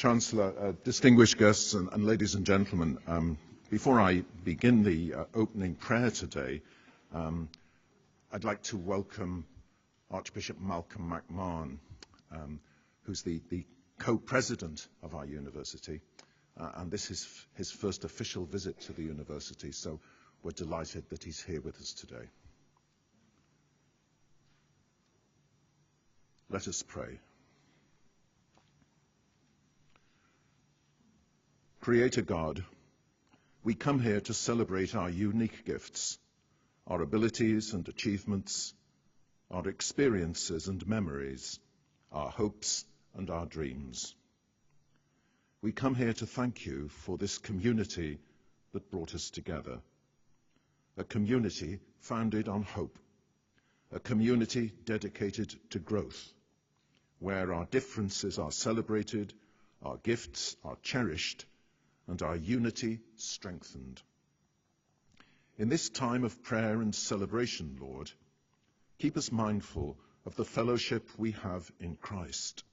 Chancellor, distinguished guests and ladies and gentlemen, before I begin the opening prayer today, I'd like to welcome Archbishop Malcolm McMahon, who's the co-president of our university, and this is his first official visit to the university, so we're delighted that he's here with us today. Let us pray. Creator God, we come here to celebrate our unique gifts, our abilities and achievements, our experiences and memories, our hopes and our dreams. We come here to thank you for this community that brought us together, a community founded on hope, a community dedicated to growth, where our differences are celebrated, our gifts are cherished, and our unity strengthened. In this time of prayer and celebration, Lord, keep us mindful of the fellowship we have in Christ,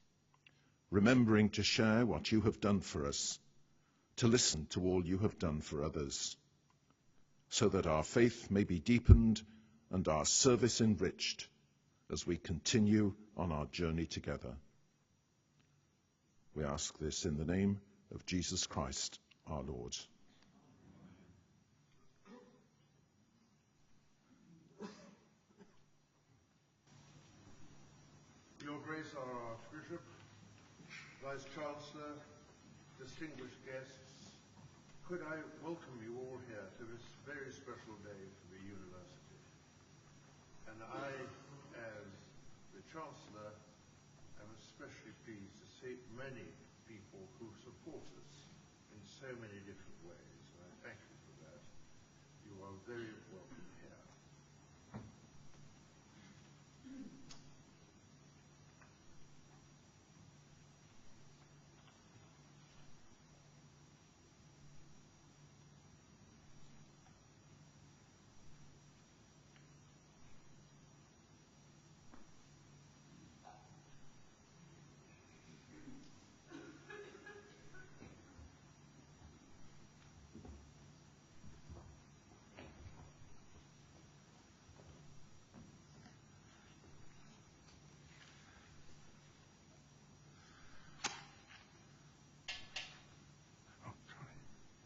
remembering to share what you have done for us, to listen to all you have done for others, so that our faith may be deepened and our service enriched as we continue on our journey together. We ask this in the name of Jesus Christ, our Lord. Your Grace, our Archbishop, Vice Chancellor, distinguished guests, could I welcome you all here to this very special day for the university. And I, as the Chancellor, am especially pleased to see many people who support us in so many different ways, and I thank you for that. You are very welcome here.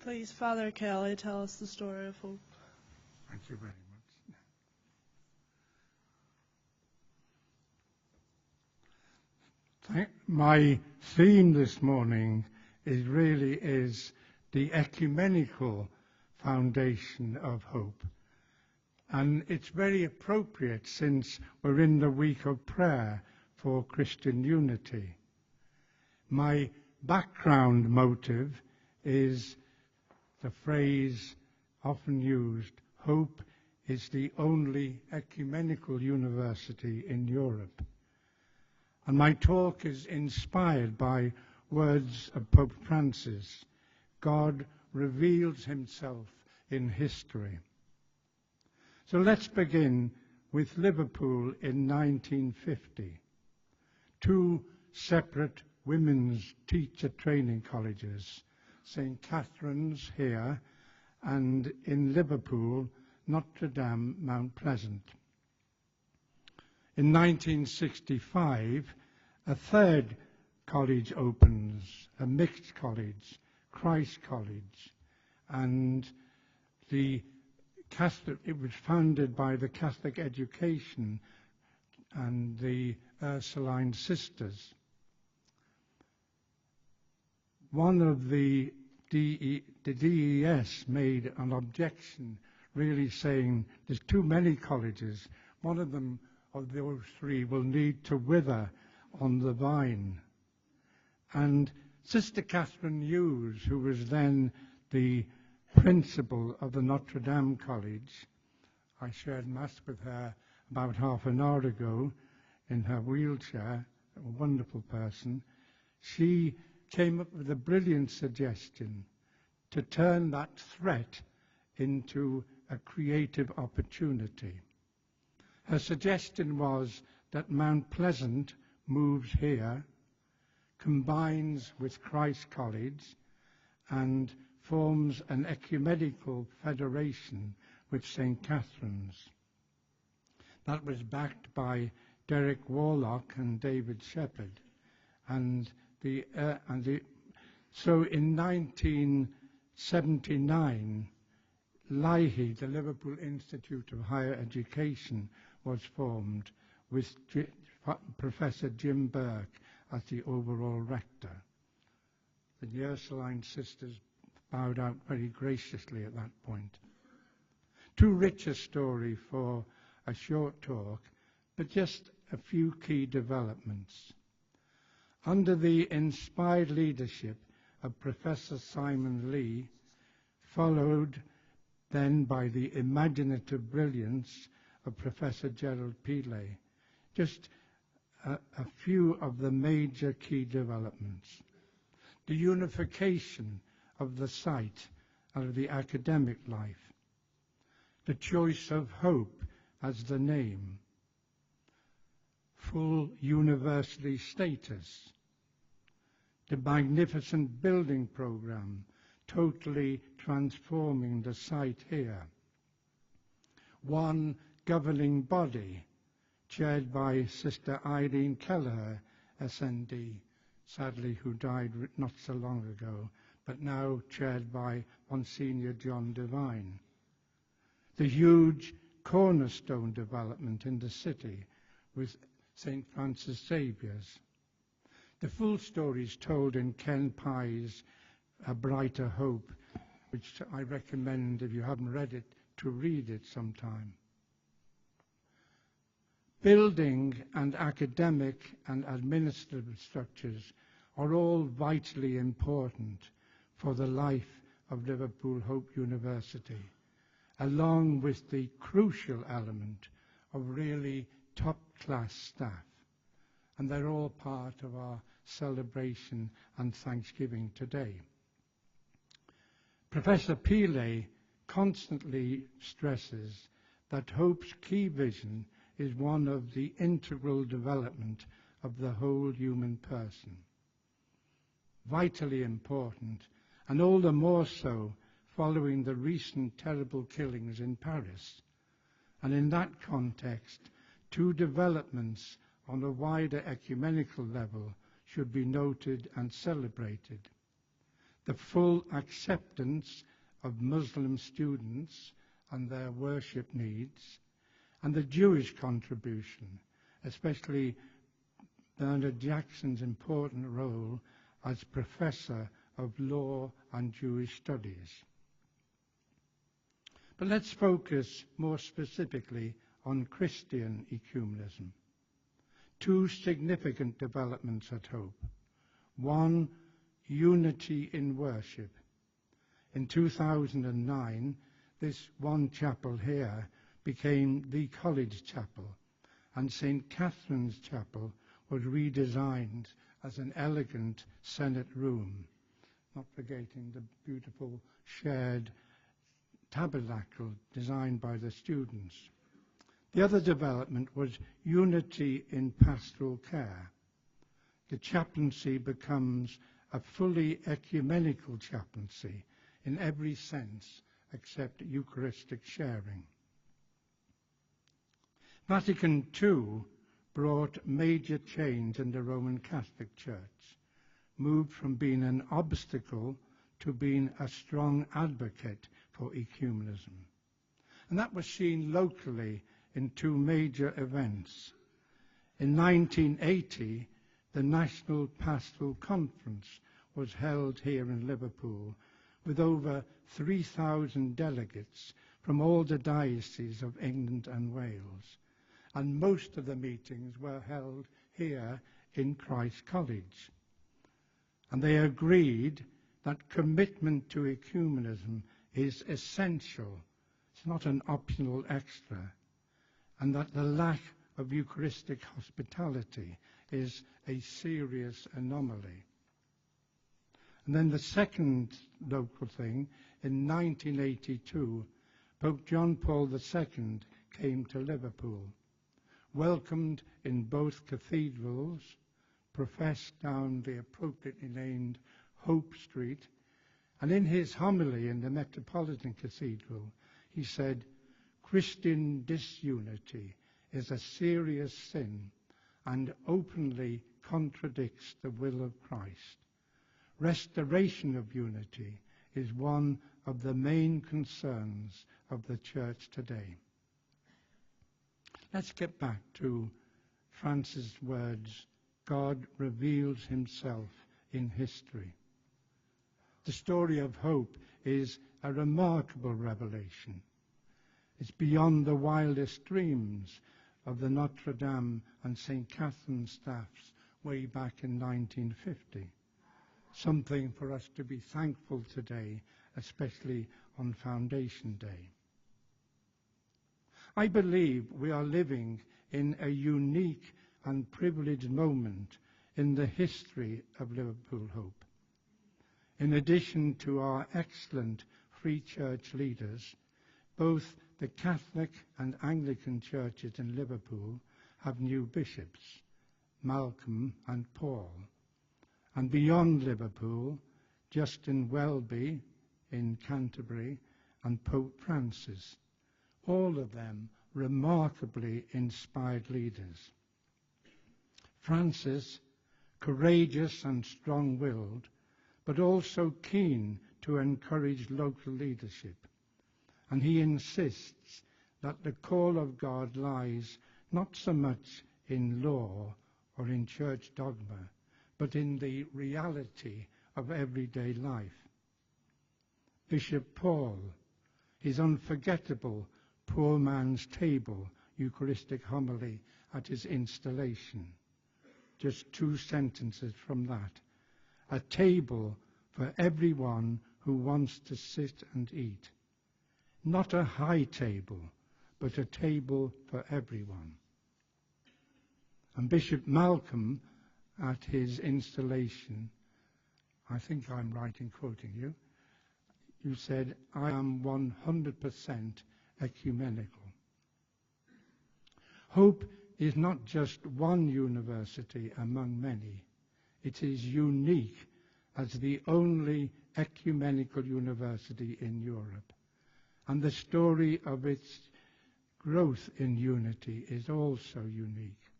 Please, Father Kelly, tell us the story of hope. Thank you very much. My theme this morning is the ecumenical foundation of hope. And it's very appropriate since we're in the week of prayer for Christian unity. My background motive is the phrase often used, hope is the only ecumenical university in Europe. And my talk is inspired by words of Pope Francis. God reveals himself in history. So let's begin with Liverpool in 1950. Two separate women's teacher training colleges, St. Catherine's here, and in Liverpool, Notre Dame, Mount Pleasant. In 1965, a third college opens, a mixed college, Christ College, and it was founded by the Catholic Education and the Ursuline Sisters. One of the DES made an objection, really saying there's too many colleges. One of them, of those three, will need to wither on the vine. And Sister Catherine Hughes, who was then the principal of the Notre Dame College, I shared Mass with her about half an hour ago in her wheelchair, a wonderful person. She came up with a brilliant suggestion to turn that threat into a creative opportunity. Her suggestion was that Mount Pleasant moves here, combines with Christ College and forms an ecumenical federation with St. Catherine's. That was backed by Derek Warlock and David Shepherd. So in 1979, LIHE, the Liverpool Institute of Higher Education, was formed with Professor Jim Burke as the overall rector. The Ursuline sisters bowed out very graciously at that point. Too rich a story for a short talk, but just a few key developments. Under the inspired leadership of Professor Simon Lee, followed then by the imaginative brilliance of Professor Gerald Peele, just a few of the major key developments. The unification of the site and of the academic life, the choice of Hope as the name, full university status, the magnificent building program, totally transforming the site here, one governing body, chaired by Sister Irene Kelleher, SND, sadly who died not so long ago, but now chaired by Monsignor John Devine. The huge cornerstone development in the city with St. Francis Xavier's. The full story is told in Ken Pye's A Brighter Hope, which I recommend, if you haven't read it, to read it sometime. Building and academic and administrative structures are all vitally important for the life of Liverpool Hope University, along with the crucial element of really top-class staff. And they're all part of our celebration and Thanksgiving today. Professor Peele constantly stresses that Hope's key vision is one of the integral development of the whole human person. Vitally important, and all the more so following the recent terrible killings in Paris. And in that context, two developments on a wider ecumenical level should be noted and celebrated. The full acceptance of Muslim students and their worship needs, and the Jewish contribution, especially Bernard Jackson's important role as Professor of Law and Jewish Studies. But let's focus more specifically on Christian ecumenism. Two significant developments at Hope. One, unity in worship. In 2009, this one chapel here became the College Chapel, and St. Catherine's Chapel was redesigned as an elegant Senate room, not forgetting the beautiful shared tabernacle designed by the students. The other development was unity in pastoral care. The chaplaincy becomes a fully ecumenical chaplaincy in every sense except Eucharistic sharing. Vatican II brought major change in the Roman Catholic Church, moved from being an obstacle to being a strong advocate for ecumenism. And that was seen locally in two major events. In 1980, the National Pastoral Conference was held here in Liverpool with over 3,000 delegates from all the dioceses of England and Wales. And most of the meetings were held here in Christ College. And they agreed that commitment to ecumenism is essential. It's not an optional extra. And that the lack of Eucharistic hospitality is a serious anomaly. And then the second local thing, in 1982, Pope John Paul II came to Liverpool, welcomed in both cathedrals, professed down the appropriately named Hope Street, and in his homily in the Metropolitan Cathedral, he said, "Christian disunity is a serious sin and openly contradicts the will of Christ. Restoration of unity is one of the main concerns of the Church today." Let's get back to Francis' words, God reveals himself in history. The story of hope is a remarkable revelation. It's beyond the wildest dreams of the Notre Dame and St. Catherine staffs way back in 1950. Something for us to be thankful today, especially on Foundation Day. I believe we are living in a unique and privileged moment in the history of Liverpool Hope. In addition to our excellent Free Church leaders, both the Catholic and Anglican churches in Liverpool have new bishops, Malcolm and Paul. And beyond Liverpool, Justin Welby in Canterbury and Pope Francis, all of them remarkably inspired leaders. Francis, courageous and strong-willed, but also keen to encourage local leadership. And he insists that the call of God lies not so much in law or in church dogma, but in the reality of everyday life. Bishop Paul, his unforgettable Poor Man's Table Eucharistic homily at his installation. Just 2 sentences from that. A table for everyone who wants to sit and eat. Not a high table, but a table for everyone. And Bishop Malcolm, at his installation, I think I'm right in quoting you, you said, "I am 100% ecumenical." Hope is not just one university among many. It is unique as the only ecumenical university in Europe. And the story of its growth in unity is also unique.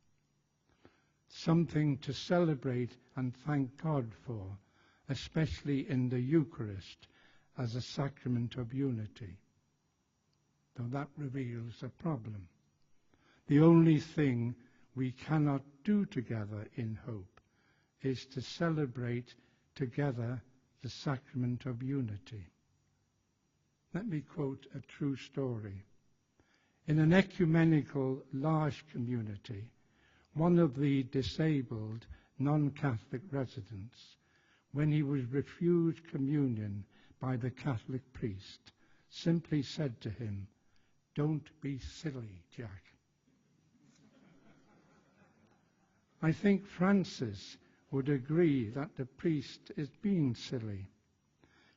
Something to celebrate and thank God for, especially in the Eucharist as a sacrament of unity. Though that reveals a problem. The only thing we cannot do together in hope is to celebrate together the sacrament of unity. Let me quote a true story. In an ecumenical large community, one of the disabled non-Catholic residents, when he was refused communion by the Catholic priest, simply said to him, "Don't be silly, Jack." I think Francis would agree that the priest is being silly.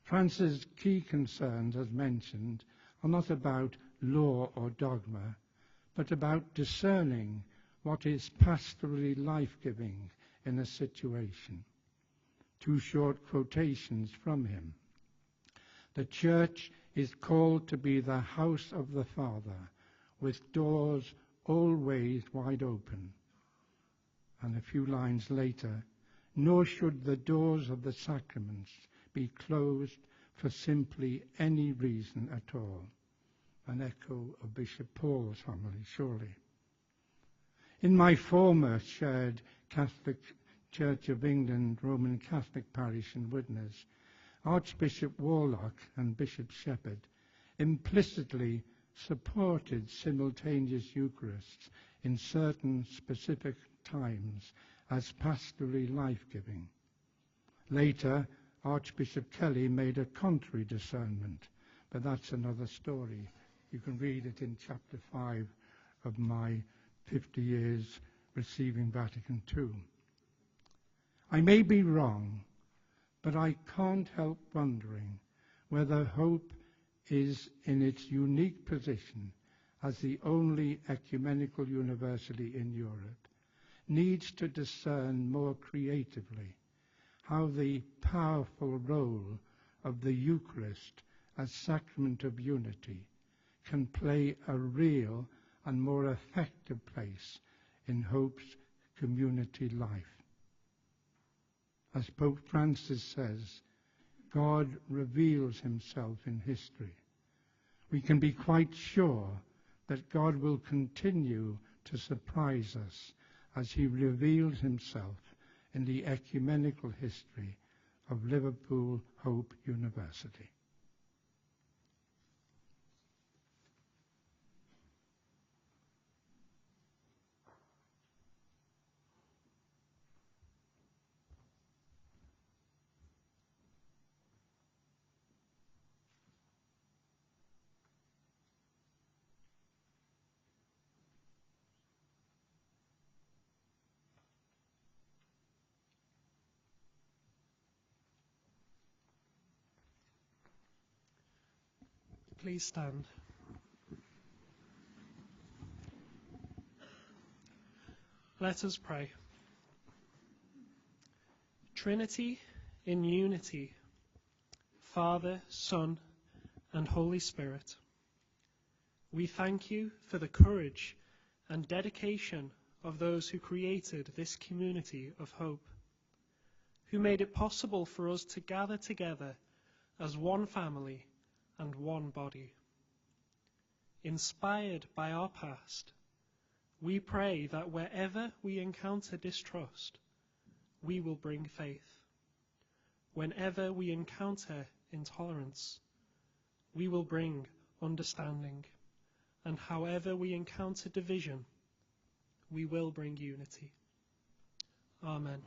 Francis' key concerns, as mentioned, are not about law or dogma, but about discerning what is pastorally life-giving in a situation. 2 short quotations from him. The Church is called to be the house of the Father, with doors always wide open. And a few lines later, nor should the doors of the sacraments be closed for simply any reason at all. An echo of Bishop Paul's homily, surely. In my former shared Catholic Church of England Roman Catholic parish in Widnes, Archbishop Warlock and Bishop Shepherd implicitly supported simultaneous Eucharists in certain specific times as pastorally life-giving. Later, Archbishop Kelly made a contrary discernment, but that's another story. You can read it in chapter 5 of my 50 years receiving Vatican II. I may be wrong, but I can't help wondering whether hope is in its unique position as the only ecumenical university in Europe, needs to discern more creatively how the powerful role of the Eucharist as sacrament of unity can play a real and more effective place in Hope's community life. As Pope Francis says, God reveals himself in history. We can be quite sure that God will continue to surprise us as he reveals himself in the ecumenical history of Liverpool Hope University. Please stand. Let us pray. Trinity in unity, Father, Son, and Holy Spirit, we thank you for the courage and dedication of those who created this community of hope, who made it possible for us to gather together as one family and one body. Inspired by our past, we pray that wherever we encounter distrust, we will bring faith. Whenever we encounter intolerance, we will bring understanding. And however we encounter division, we will bring unity. Amen.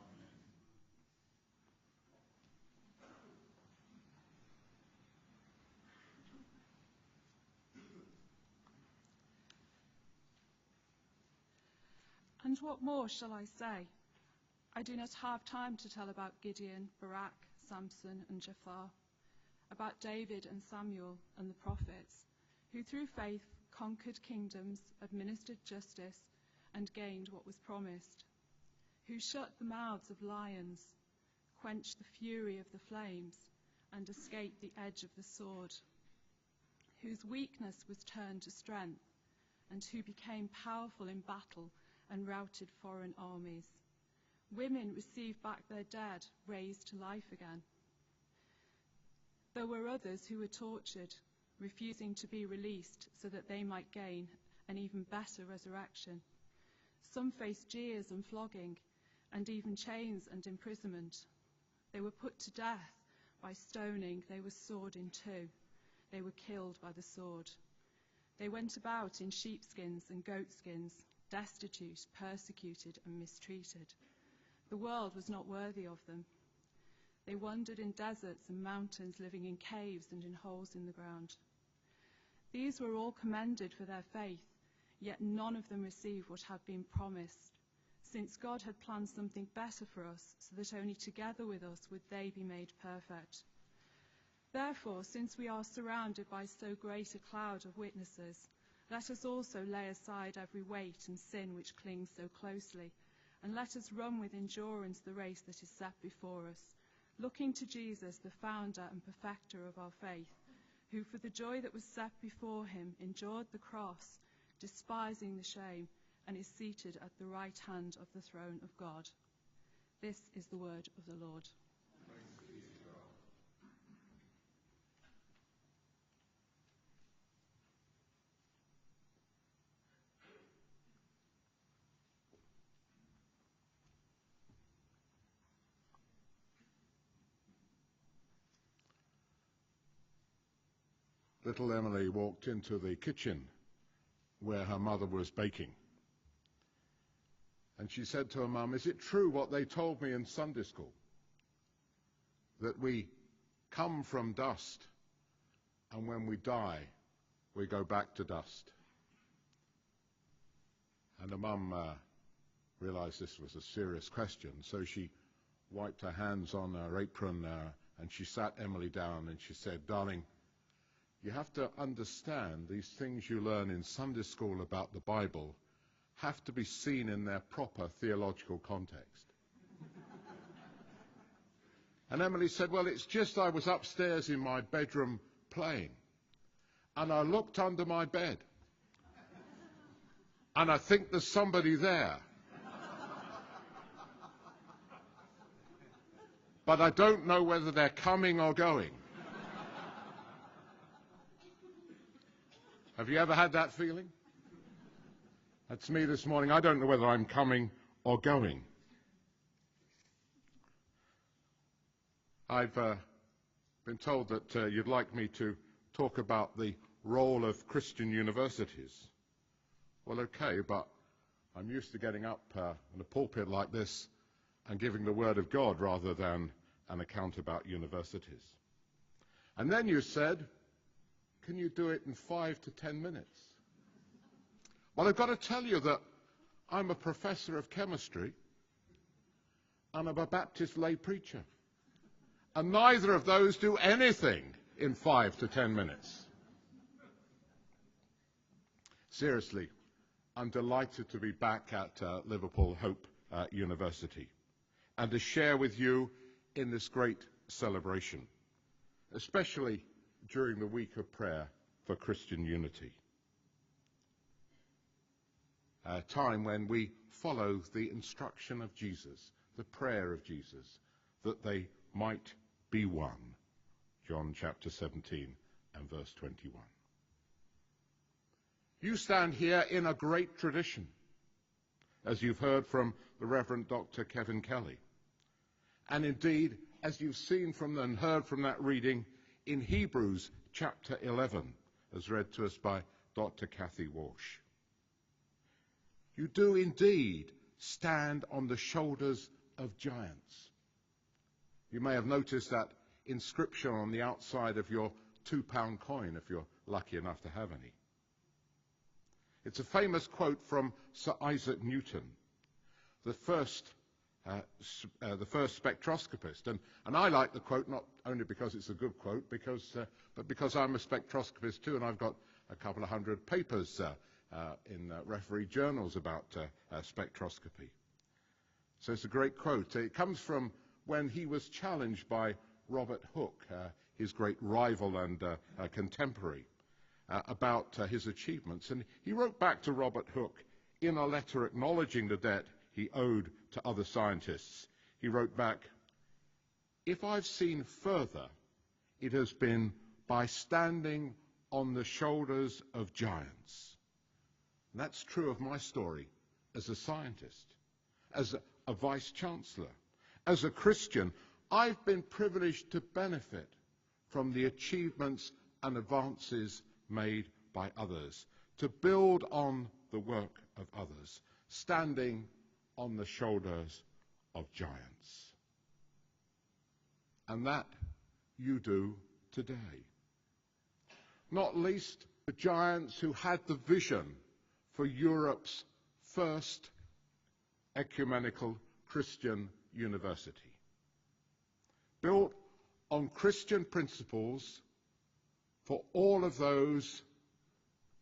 And what more shall I say? I do not have time to tell about Gideon, Barak, Samson, and Jephthah, about David and Samuel and the prophets, who through faith conquered kingdoms, administered justice, and gained what was promised, who shut the mouths of lions, quenched the fury of the flames, and escaped the edge of the sword, whose weakness was turned to strength, and who became powerful in battle and routed foreign armies. Women received back their dead, raised to life again. There were others who were tortured, refusing to be released so that they might gain an even better resurrection. Some faced jeers and flogging, and even chains and imprisonment. They were put to death by stoning. They were sawed in two. They were killed by the sword. They went about in sheepskins and goatskins, destitute, persecuted, and mistreated. The world was not worthy of them. They wandered in deserts and mountains, living in caves and in holes in the ground. These were all commended for their faith, yet none of them received what had been promised, since God had planned something better for us, so that only together with us would they be made perfect. Therefore, since we are surrounded by so great a cloud of witnesses, let us also lay aside every weight and sin which clings so closely, and let us run with endurance the race that is set before us, looking to Jesus, the founder and perfecter of our faith, who for the joy that was set before him endured the cross, despising the shame, and is seated at the right hand of the throne of God. This is the word of the Lord. Little Emily walked into the kitchen where her mother was baking. And she said to her mum, "Is it true what they told me in Sunday school? That we come from dust, and when we die, we go back to dust?" And the mum realized this was a serious question, so she wiped her hands on her apron and she sat Emily down and she said, "Darling, you have to understand these things you learn in Sunday school about the Bible have to be seen in their proper theological context. And Emily said, well, it's just I was upstairs in my bedroom playing, and I looked under my bed, and I think there's somebody there. But I don't know whether they're coming or going. Have you ever had that feeling? That's me this morning. I don't know whether I'm coming or going. I've been told that you'd like me to talk about the role of Christian universities. Well, okay, but I'm used to getting up in a pulpit like this and giving the word of God rather than an account about universities. And then you said, can you do it in 5 to 10 minutes? Well, I've got to tell you that I'm a professor of chemistry and I'm a Baptist lay preacher. And neither of those do anything in 5 to 10 minutes. Seriously, I'm delighted to be back at Liverpool Hope University and to share with you in this great celebration, especially during the week of prayer for Christian unity. A time when we follow the instruction of Jesus, the prayer of Jesus, that they might be one. John chapter 17 and verse 21. You stand here in a great tradition, as you've heard from the Reverend Dr. Kevin Kelly. And indeed, as you've seen from and heard from that reading in Hebrews chapter 11, as read to us by Dr. Kathy Walsh. You do indeed stand on the shoulders of giants. You may have noticed that inscription on the outside of your £2 coin, if you're lucky enough to have any. It's a famous quote from Sir Isaac Newton, the first spectroscopist. And I like the quote not only because it's a good quote, but because I'm a spectroscopist too, and I've got a couple of hundred papers in referee journals about spectroscopy. So it's a great quote. It comes from when he was challenged by Robert Hooke, his great rival and contemporary, about his achievements. And he wrote back to Robert Hooke in a letter acknowledging the debt he owed to other scientists. He wrote back, "If I've seen further, it has been by standing on the shoulders of giants." And that's true of my story as a scientist, as a vice-chancellor, as a Christian. I've been privileged to benefit from the achievements and advances made by others, to build on the work of others, standing on the shoulders of giants. And that you do today. Not least the giants who had the vision for Europe's first ecumenical Christian university, built on Christian principles for all of those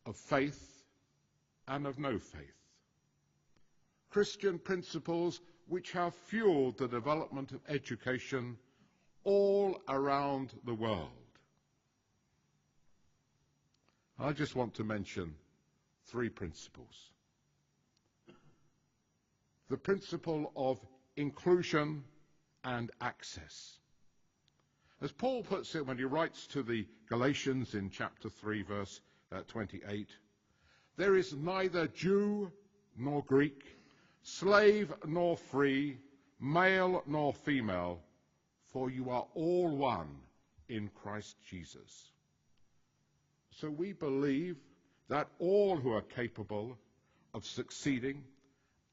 of faith and of no faith. Christian principles which have fueled the development of education all around the world. I just want to mention 3 principles. The principle of inclusion and access. As Paul puts it when he writes to the Galatians in chapter 3, verse 28, there is neither Jew nor Greek, slave nor free, male nor female, for you are all one in Christ Jesus. So we believe that all who are capable of succeeding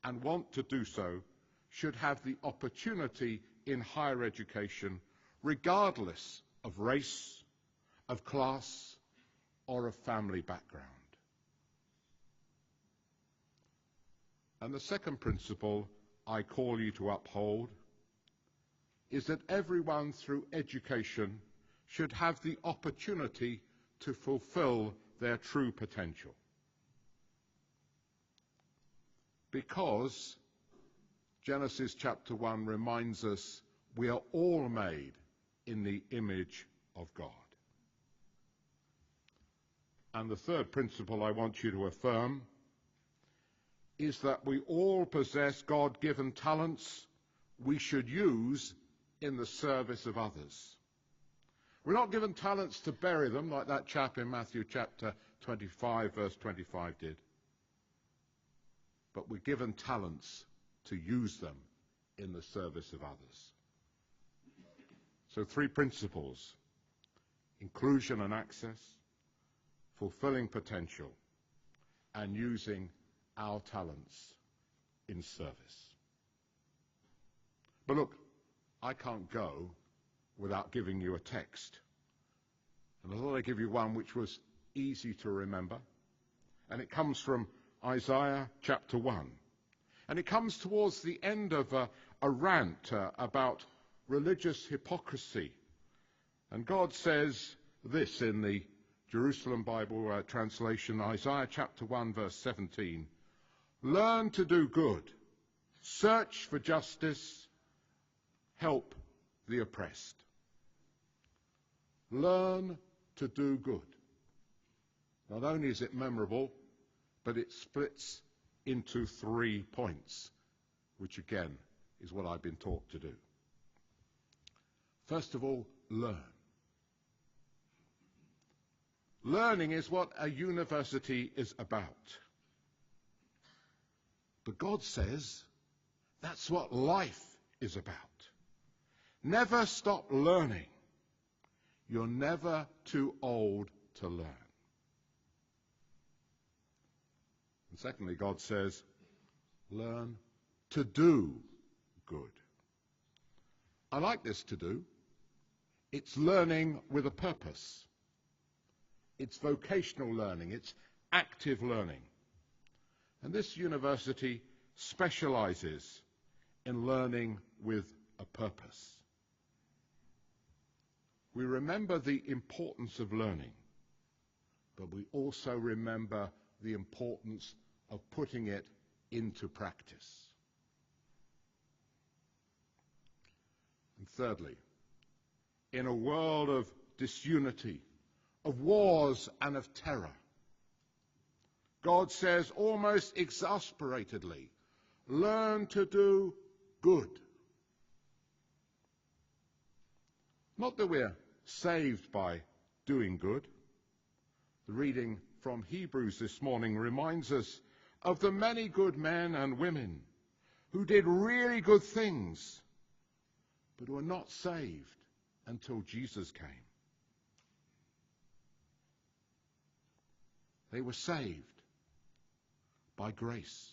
and want to do so should have the opportunity in higher education, regardless of race, of class, or of family background. And the second principle I call you to uphold is that everyone through education should have the opportunity to fulfill their true potential. Because Genesis chapter 1 reminds us we are all made in the image of God. And the third principle I want you to affirm is that we all possess God-given talents we should use in the service of others. We're not given talents to bury them like that chap in Matthew chapter 25, verse 25 did. But we're given talents to use them in the service of others. So 3 principles: inclusion and access, fulfilling potential, and using our talents in service. But look, I can't go without giving you a text. And I thought I'd give you one which was easy to remember. And it comes from Isaiah chapter 1. And it comes towards the end of a rant about religious hypocrisy. And God says this in the Jerusalem Bible translation, Isaiah chapter 1, verse 17. Learn to do good, search for justice, help the oppressed. Learn to do good. Not only is it memorable, but it splits into 3 points, which again is what I've been taught to do. First of all, learn. Learning is what a university is about. But God says that's what life is about. Never stop learning. You're never too old to learn. And secondly, God says, learn to do good. I like this to do. It's learning with a purpose. It's vocational learning. It's active learning. And this university specializes in learning with a purpose. We remember the importance of learning, but we also remember the importance of putting it into practice. And thirdly, in a world of disunity, of wars and of terror, God says almost exasperatedly, learn to do good. Not that we're saved by doing good. The reading from Hebrews this morning reminds us of the many good men and women who did really good things, but were not saved until Jesus came. They were saved by grace.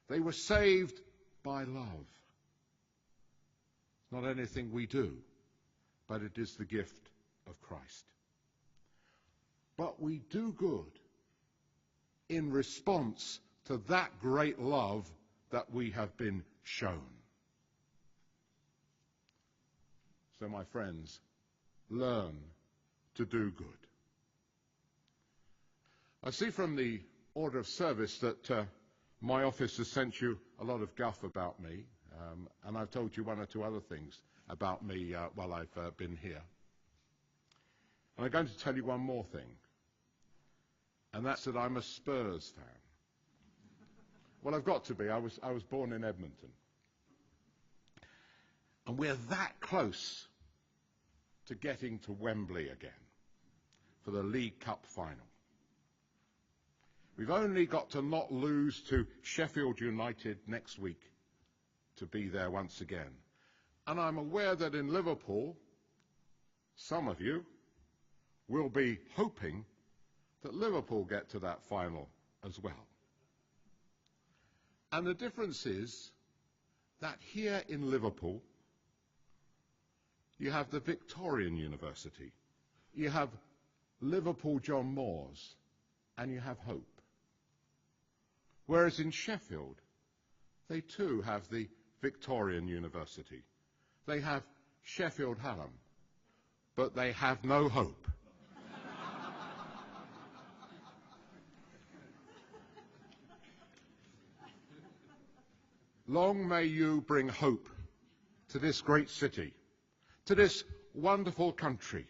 They were saved by love. Not anything we do, but it is the gift of Christ. But we do good in response to that great love that we have been shown. So, my friends, learn to do good. I see from the order of service that my office has sent you a lot of guff about me, and I've told you one or two other things about me while I've been here. And I'm going to tell you one more thing, and that's that I'm a Spurs fan. Well, I've got to be. I was born in Edmonton. And we're that close to getting to Wembley again for the League Cup final. We've only got to not lose to Sheffield United next week to be there once again. And I'm aware that in Liverpool, some of you will be hoping that Liverpool get to that final as well. And the difference is that here in Liverpool, you have the Victorian University, you have Liverpool John Moores, and you have Hope. Whereas in Sheffield, they too have the Victorian University. They have Sheffield Hallam, but they have no hope. long may you bring hope to this great city, to this wonderful country,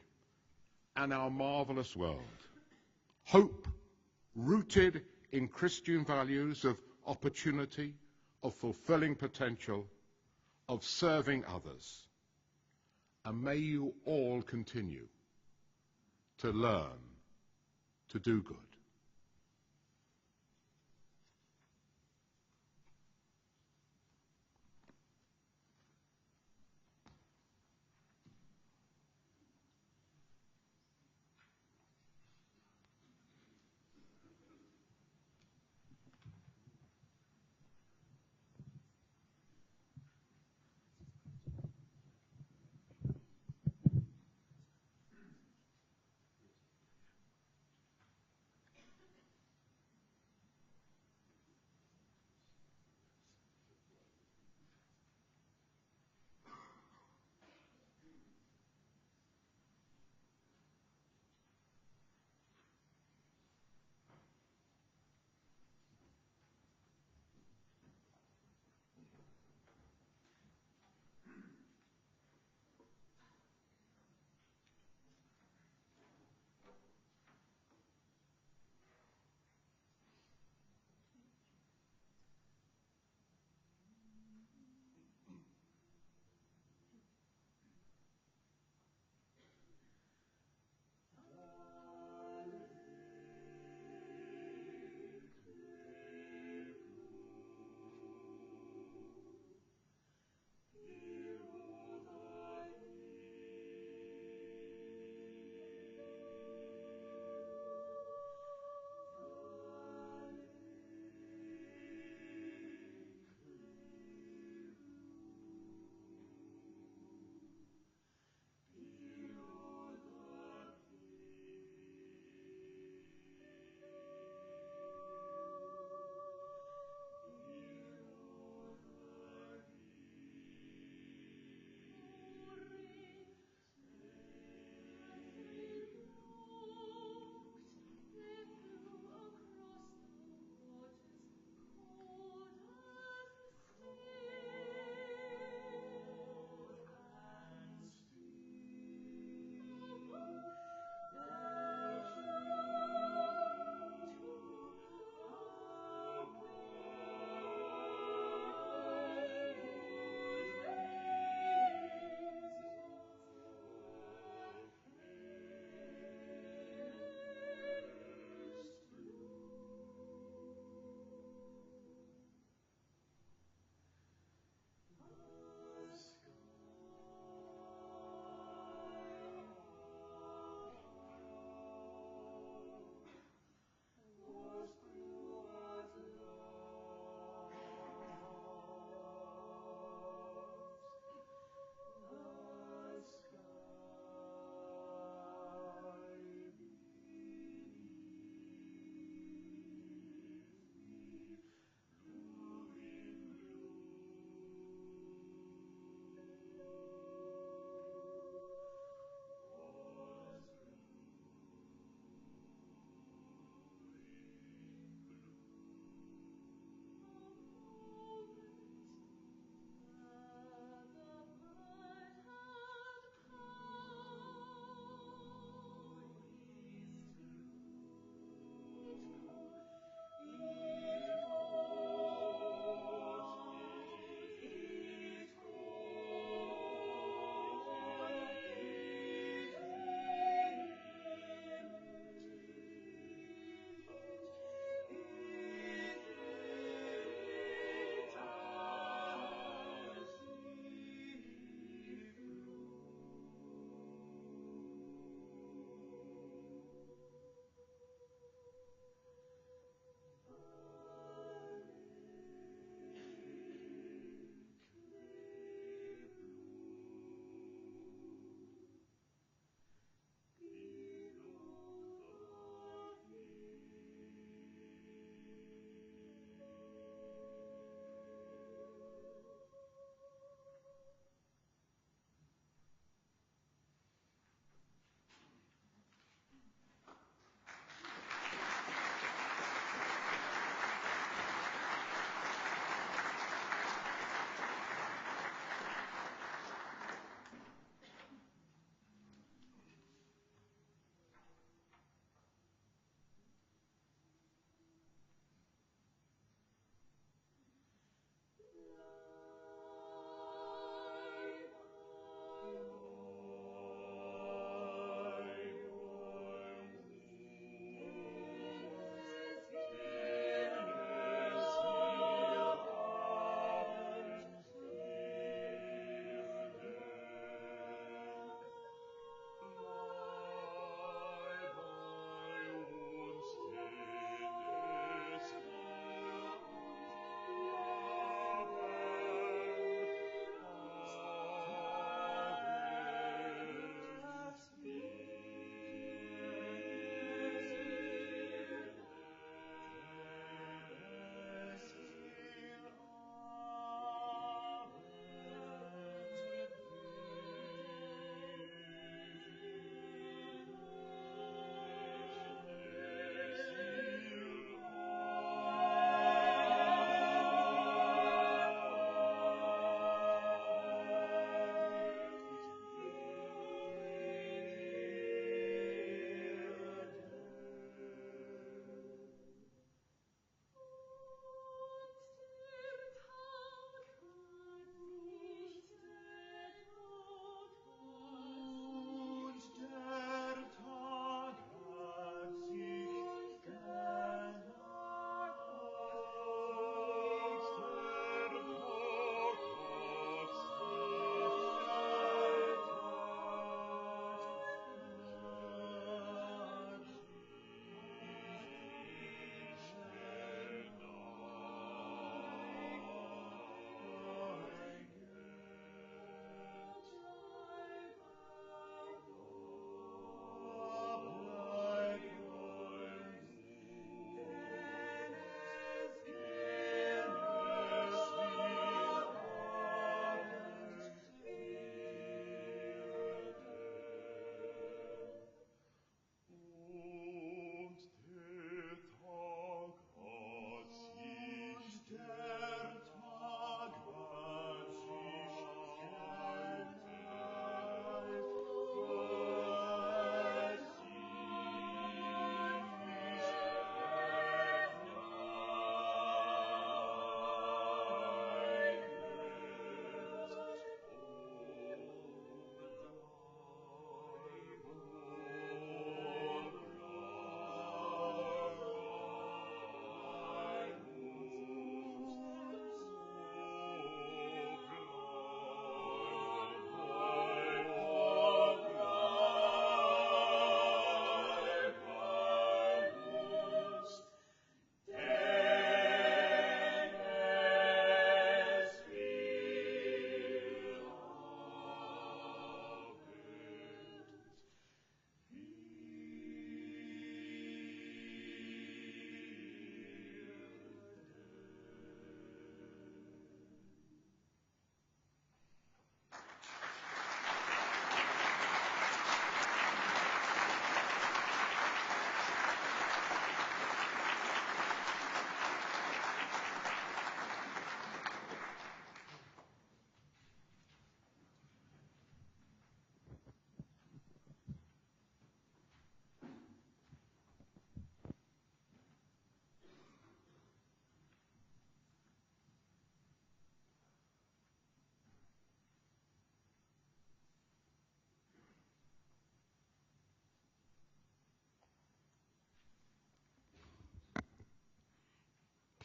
and our marvelous world. Hope rooted in Christian values of opportunity, of fulfilling potential, of serving others. And may you all continue to learn to do good.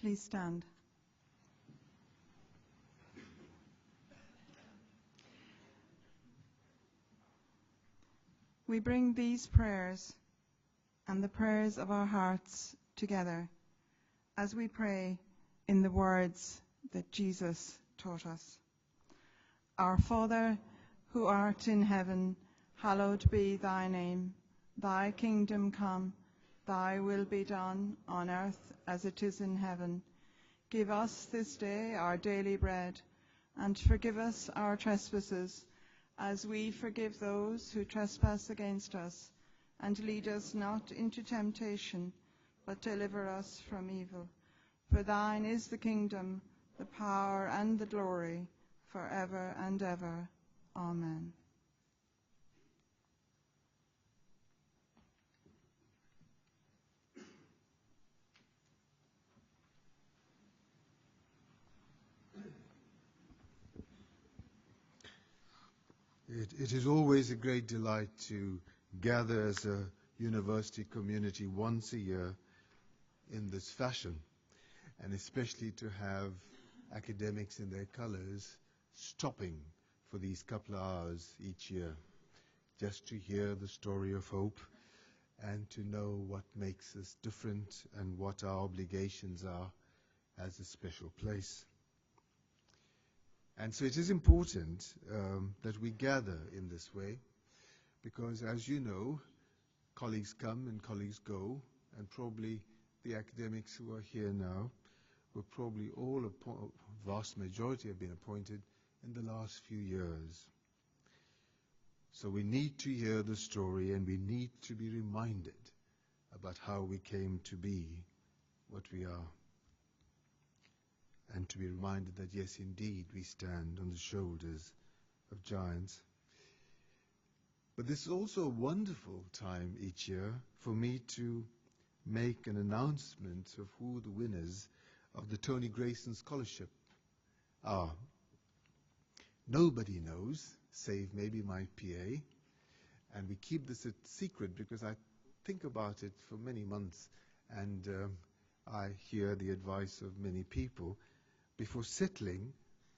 Please stand. We bring these prayers and the prayers of our hearts together as we pray in the words that Jesus taught us. Our Father, who art in heaven, hallowed be thy name. Thy kingdom come, thy will be done on earth as it is in heaven. Give us this day our daily bread, and forgive us our trespasses, as we forgive those who trespass against us. And lead us not into temptation, but deliver us from evil. For thine is the kingdom, the power, and the glory, forever and ever. Amen. It is always a great delight to gather as a university community once a year in this fashion, and especially to have academics in their colors stopping for these couple of hours each year, just to hear the story of hope and to know what makes us different and what our obligations are as a special place. And so it is important that we gather in this way, because as you know, colleagues come and colleagues go, and probably the academics who are here now were probably all, vast majority have been appointed in the last few years. So we need to hear the story, and we need to be reminded about how we came to be what we are. And to be reminded that, yes, indeed, we stand on the shoulders of giants. But this is also a wonderful time each year for me to make an announcement of who the winners of the Tony Grayson Scholarship are. Nobody knows, save maybe my PA, and we keep this a secret because I think about it for many months, and I hear the advice of many people before settling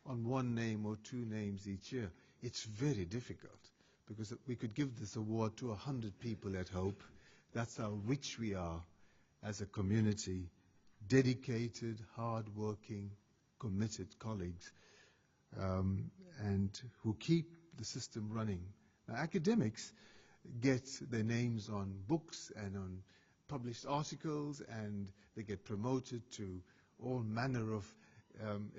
on one name or two names each year. It's very difficult, because we could give this award to 100 people at Hope. That's how rich we are as a community, dedicated, hard-working, committed colleagues, and who keep the system running. Now, academics get their names on books and on published articles, and they get promoted to all manner of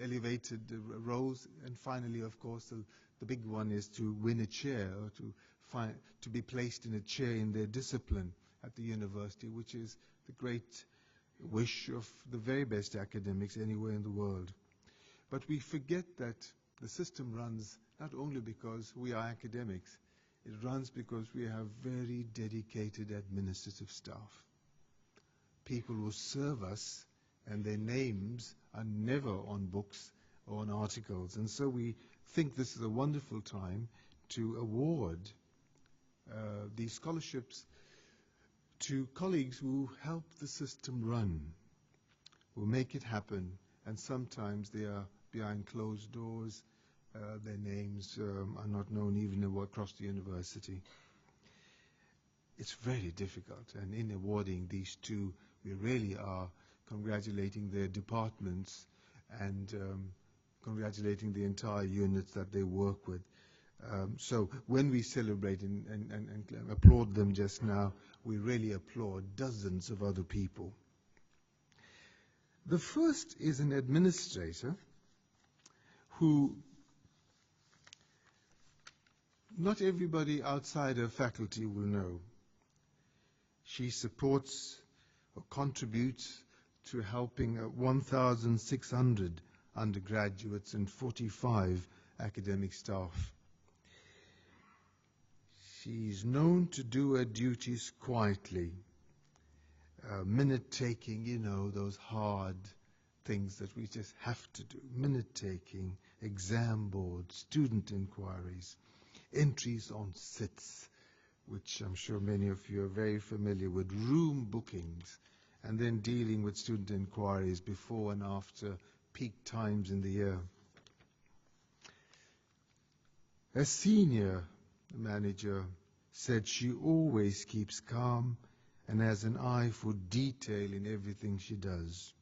elevated roles, and finally, of course, the big one is to win a chair, or to be placed in a chair in their discipline at the university, which is the great wish of the very best academics anywhere in the world. But we forget that the system runs not only because we are academics, it runs because we have very dedicated administrative staff. People who serve us, and their names are never on books or on articles. And so we think this is a wonderful time to award these scholarships to colleagues who help the system run, who make it happen, and sometimes they are behind closed doors. Their names are not known even across the university. It's very difficult, and in awarding these two, we really are congratulating their departments and congratulating the entire units that they work with. So when we celebrate and applaud them just now, we really applaud dozens of other people. The first is an administrator who not everybody outside her faculty will know. She supports or contributes to helping 1,600 undergraduates and 45 academic staff. She's known to do her duties quietly, minute-taking, those hard things that we just have to do, minute-taking, exam boards, student inquiries, entries on SITs, which I'm sure many of you are very familiar with, room bookings, and then dealing with student inquiries before and after peak times in the year. A senior manager said she always keeps calm and has an eye for detail in everything she does.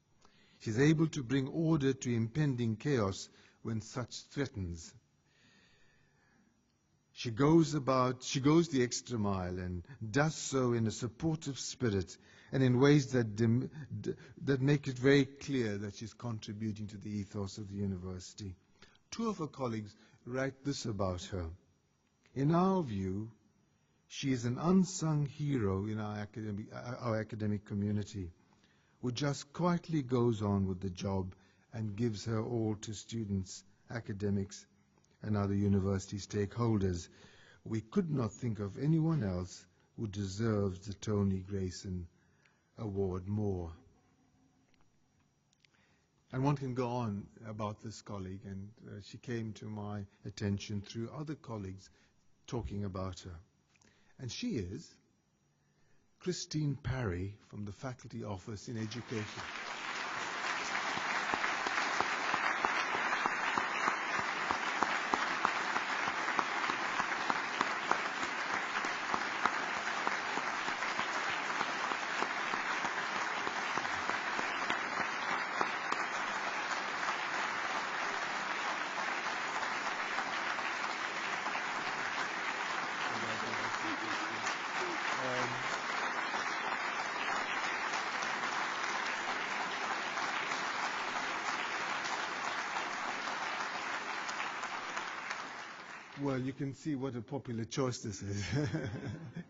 She's able to bring order to impending chaos when such threatens. She goes the extra mile and does so in a supportive spirit and in ways that make it very clear that she's contributing to the ethos of the university. Two of her colleagues write this about her. In our view, she is an unsung hero in our academic community, who just quietly goes on with the job and gives her all to students, academics, and other university stakeholders. We could not think of anyone else who deserves the Tony Grayson Award more. And one can go on about this colleague, and she came to my attention through other colleagues talking about her. And she is Christine Parry from the Faculty Office in Education. Well, you can see what a popular choice this is.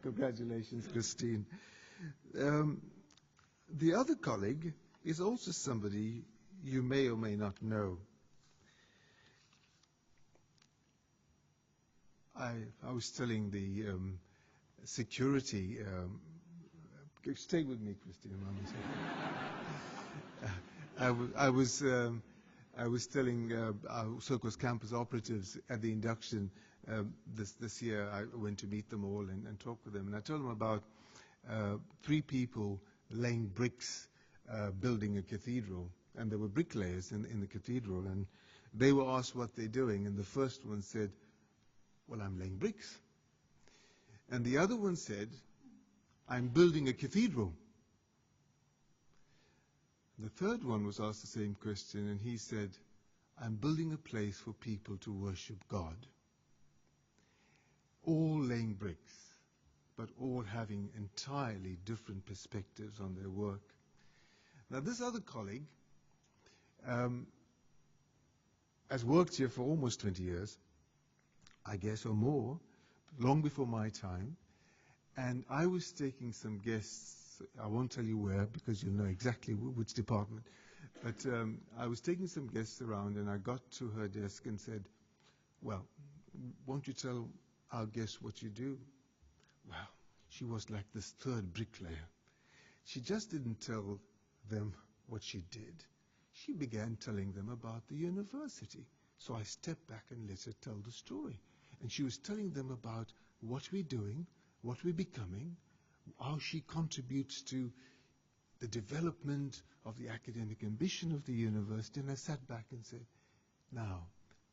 Congratulations, Christine. The other colleague is also somebody you may or may not know. I was telling the security, stay with me, Christine. I was telling our Circus campus operatives at the induction this year. I went to meet them all and talk with them, and I told them about 3 people laying bricks, building a cathedral, and there were bricklayers in the cathedral, and they were asked what they're doing, and the first one said, "Well, I'm laying bricks," and the other one said, "I'm building a cathedral." The third one was asked the same question, and he said, "I'm building a place for people to worship God." All laying bricks, but all having entirely different perspectives on their work. Now, this other colleague has worked here for almost 20 years, I guess, or more, long before my time, and I was taking some guests. I won't tell you where, because you'll know exactly which department. But I was taking some guests around, and I got to her desk and said, "Well, won't you tell our guests what you do?" Well, she was like this third bricklayer. She just didn't tell them what she did. She began telling them about the university. So I stepped back and let her tell the story. And she was telling them about what we're doing, what we're becoming, how she contributes to the development of the academic ambition of the university. And I sat back and said, now,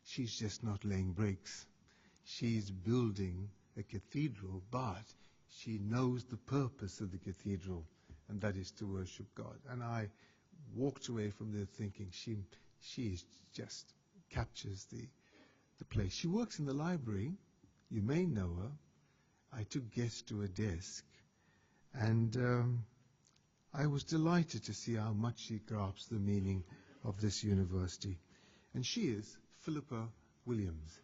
she's just not laying bricks. She's building a cathedral, but she knows the purpose of the cathedral, and that is to worship God. And I walked away from there thinking she just captures the place. She works in the library. You may know her. I took guests to her desk, and I was delighted to see how much she grasps the meaning of this university. And she is Philippa Williams.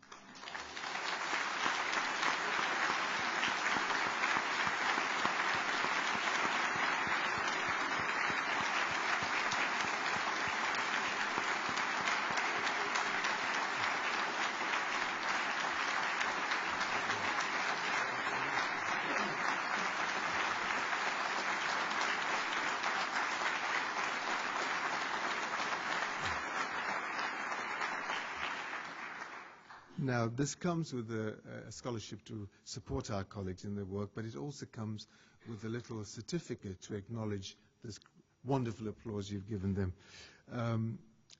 Now, this comes with a scholarship to support our colleagues in their work, but it also comes with a little certificate to acknowledge this wonderful applause you've given them.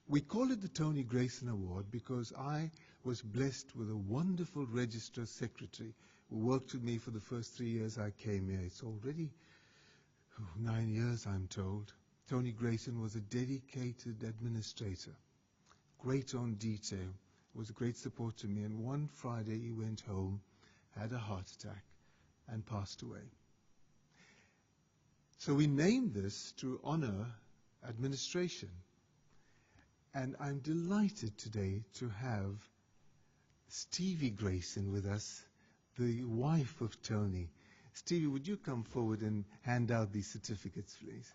We call it the Tony Grayson Award because I was blessed with a wonderful registrar secretary who worked with me for the first 3 years I came here. It's already 9 years, I'm told. Tony Grayson was a dedicated administrator, great on detail, was a great support to me. And one Friday he went home, had a heart attack, and passed away. So we named this to honor administration. And I'm delighted today to have Stevie Grayson with us, the wife of Tony. Stevie, would you come forward and hand out these certificates, please?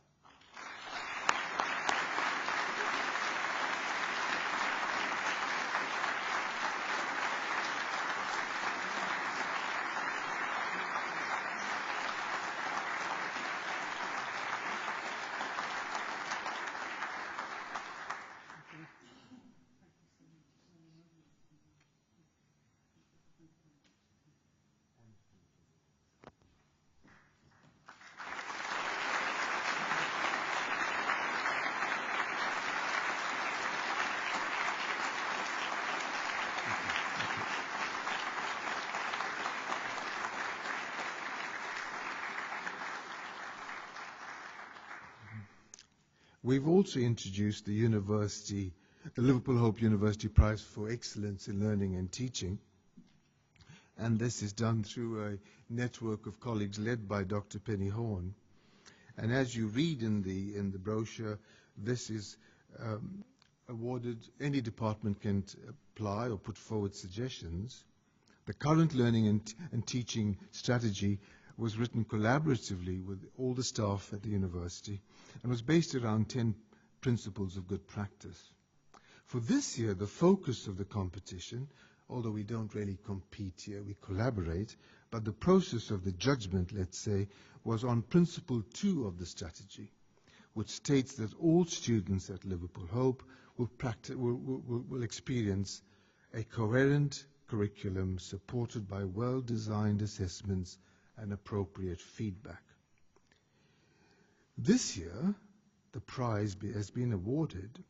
We've also introduced the Liverpool Hope University Prize for Excellence in Learning and Teaching. And this is done through a network of colleagues led by Dr. Penny Horn. And as you read in the brochure, this is awarded, any department can apply or put forward suggestions. The current learning and teaching strategy was written collaboratively with all the staff at the university and was based around 10 principles of good practice. For this year, the focus of the competition, although we don't really compete here, we collaborate, but the process of the judgment, let's say, was on principle 2 of the strategy, which states that all students at Liverpool Hope will experience a coherent curriculum supported by well-designed assessments and appropriate feedback. This year, the prize has been awarded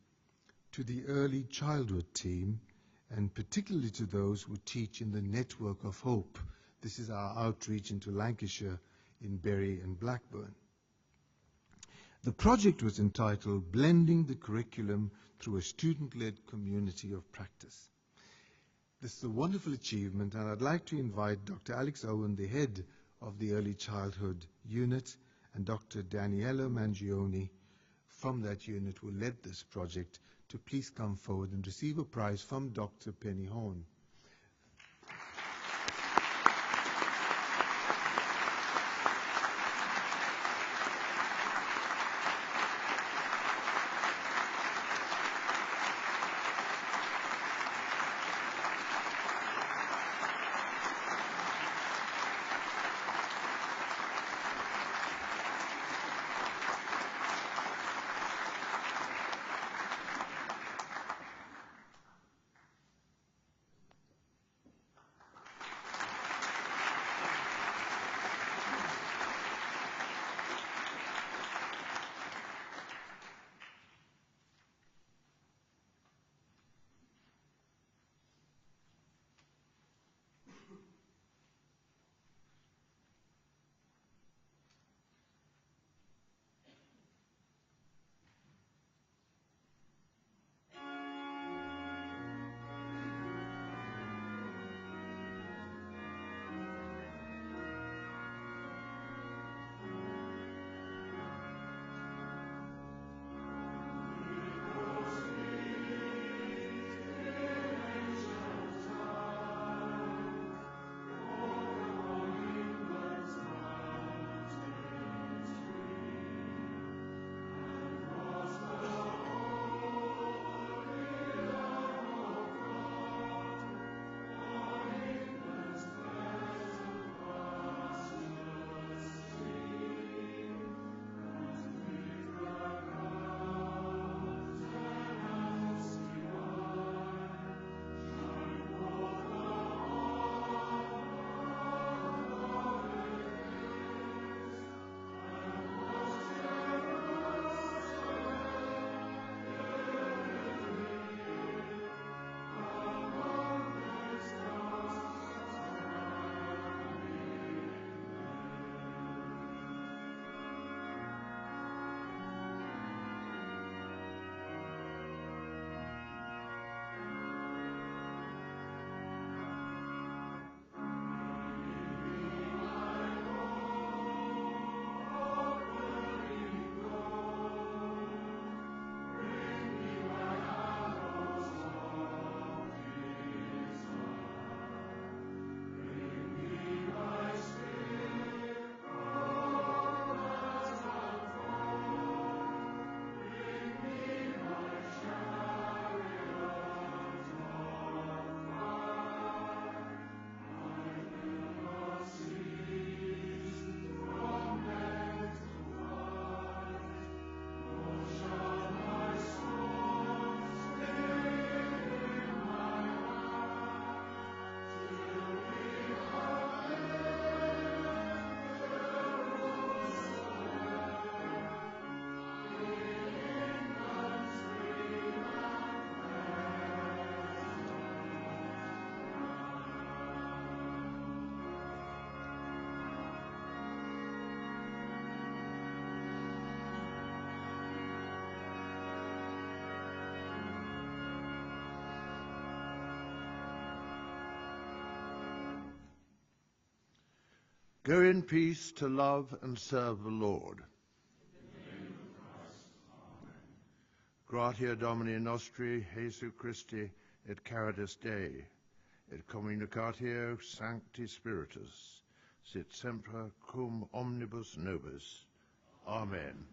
to the early childhood team, and particularly to those who teach in the Network of Hope. This is our outreach into Lancashire in Bury and Blackburn. The project was entitled Blending the Curriculum Through a Student-Led Community of Practice. This is a wonderful achievement, and I'd like to invite Dr. Alex Owen, the head of the Early Childhood Unit, and Dr. Daniela Mangione from that unit who led this project to please come forward and receive a prize from Dr. Penny Horn. Go in peace to love and serve the Lord. Gratia Domini nostri Jesu Christi et caritas Dei, et communicatio Sancti Spiritus, sit semper cum omnibus nobis. Amen.